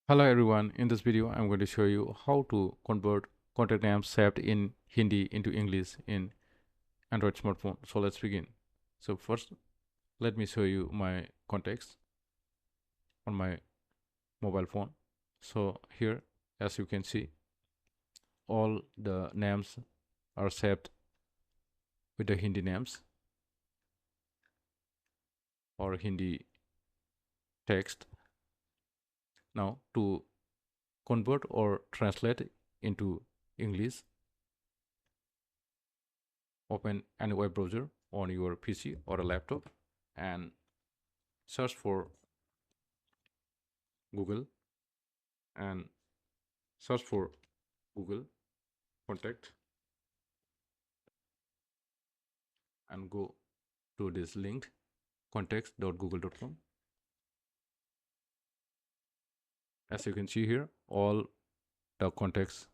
Hello everyone, in this video I'm going to show you how to convert contact names saved in Hindi into English in Android smartphone. So let's begin. So first let me show you my contacts on my mobile phone. So here, as you can see, all the names are saved with the Hindi names or Hindi text. Now to convert or translate into English, open any web browser on your PC or a laptop and search for Google and search for Google contact and go to this link contacts.google.com. As you can see here, all the contacts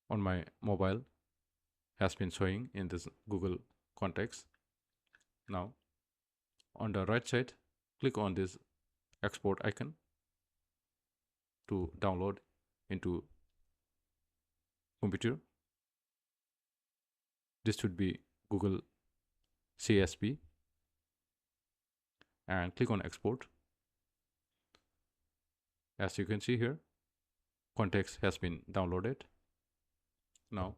on my mobile has been showing in this Google contacts. Now on the right side, click on this export icon to download into computer. This should be Google CSV, and click on export. As you can see here, contacts has been downloaded. Now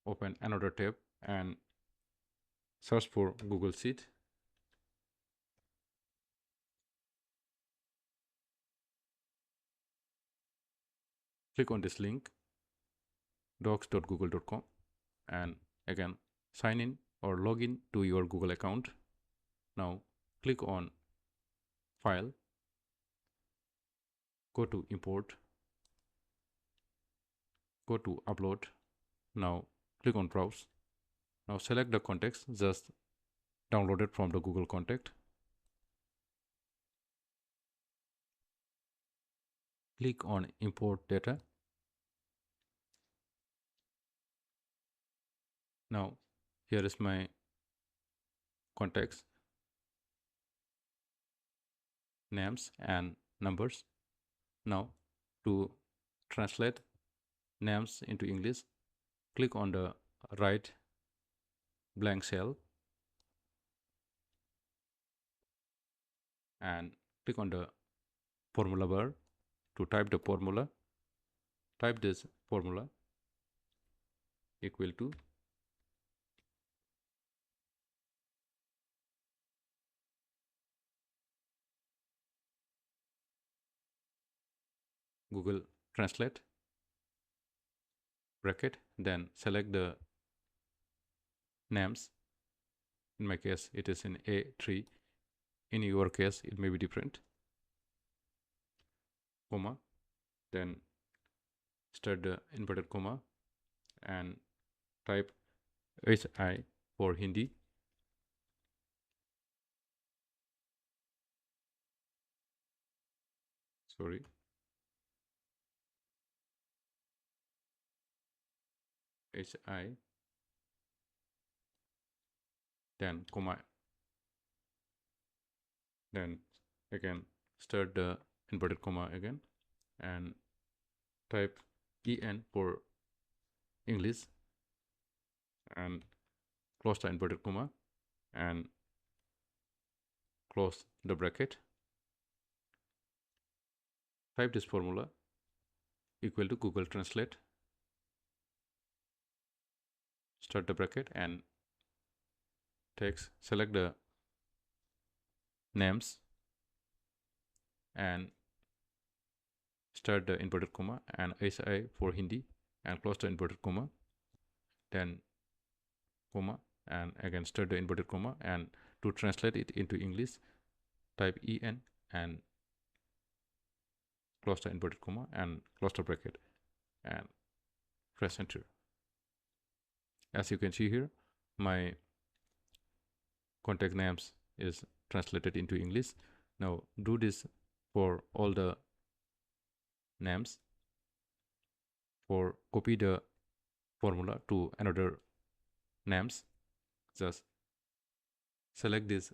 open another tab and search for Google Sheet. Click on this link docs.google.com and again sign in or log in to your Google account. Now click on file, go to import, go to upload. Now click on browse. Now select the contacts just downloaded from the Google contact. Click on import data. Now here is my contacts, names and numbers. Now to translate names into English, click on the right blank cell and click on the formula bar to type the formula. Type this formula equal to Google Translate bracket, then select the names. In my case it is in A3, in your case it may be different, comma, then start the inverted comma and type HI for Hindi, sorry, HI, then comma, then again start the inverted comma again and type EN for English and close the inverted comma and close the bracket. Type this formula equal to Google Translate, start the bracket and select the names and start the inverted comma and HI for Hindi and close the inverted comma, then comma and again start the inverted comma, and to translate it into English type EN and close the inverted comma and close the bracket and press enter. As you can see here, my contact names is translated into English. Now do this for all the names. For copy the formula to another names, just select this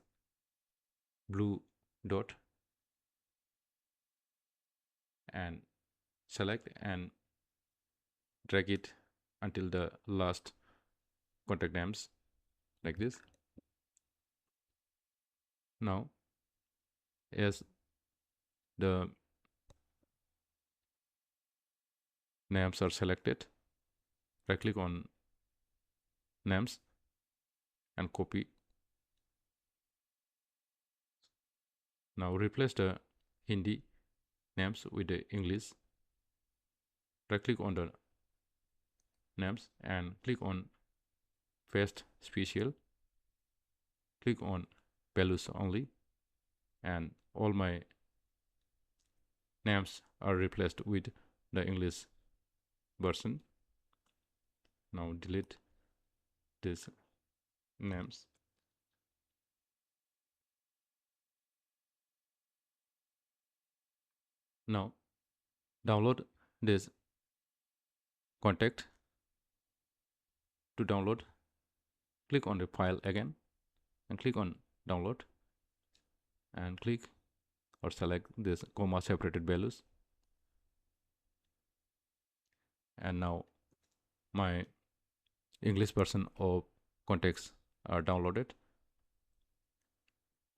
blue dot and select and drag it until the last contact names like this. Now, as the names are selected, right click on names and copy. Now replace the Hindi names with the English. Right click on the names and click on paste special. Click on values only, and all my names are replaced with the English version. Now delete these names. Now download this contact. To download, click on the file again and click on download and click or select this comma separated values. And now my English version of contacts are downloaded.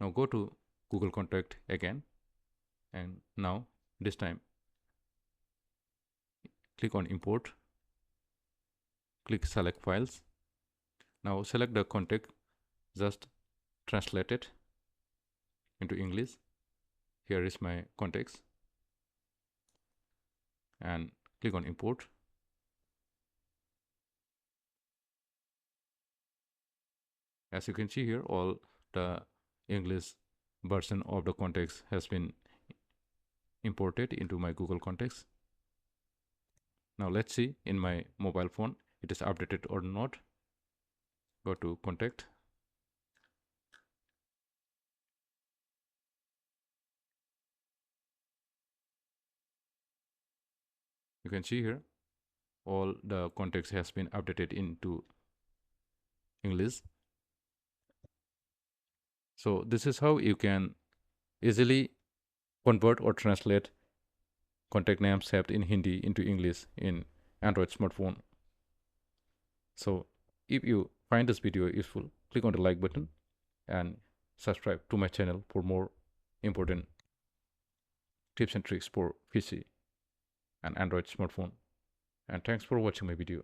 Now go to Google Contact again, and now this time click on import, click select files. Now select the contact, just translate it into English. Here is my contacts, and click on import. As you can see here, all the English version of the contacts has been imported into my Google Contacts. Now let's see in my mobile phone it is updated or not. Go to contact. You can see here all the contacts has been updated into English. So this is how you can easily convert or translate contact names saved in Hindi into English in Android smartphone. So if you find this video useful, click on the like button and subscribe to my channel for more important tips and tricks for PC and Android smartphone. And thanks for watching my video.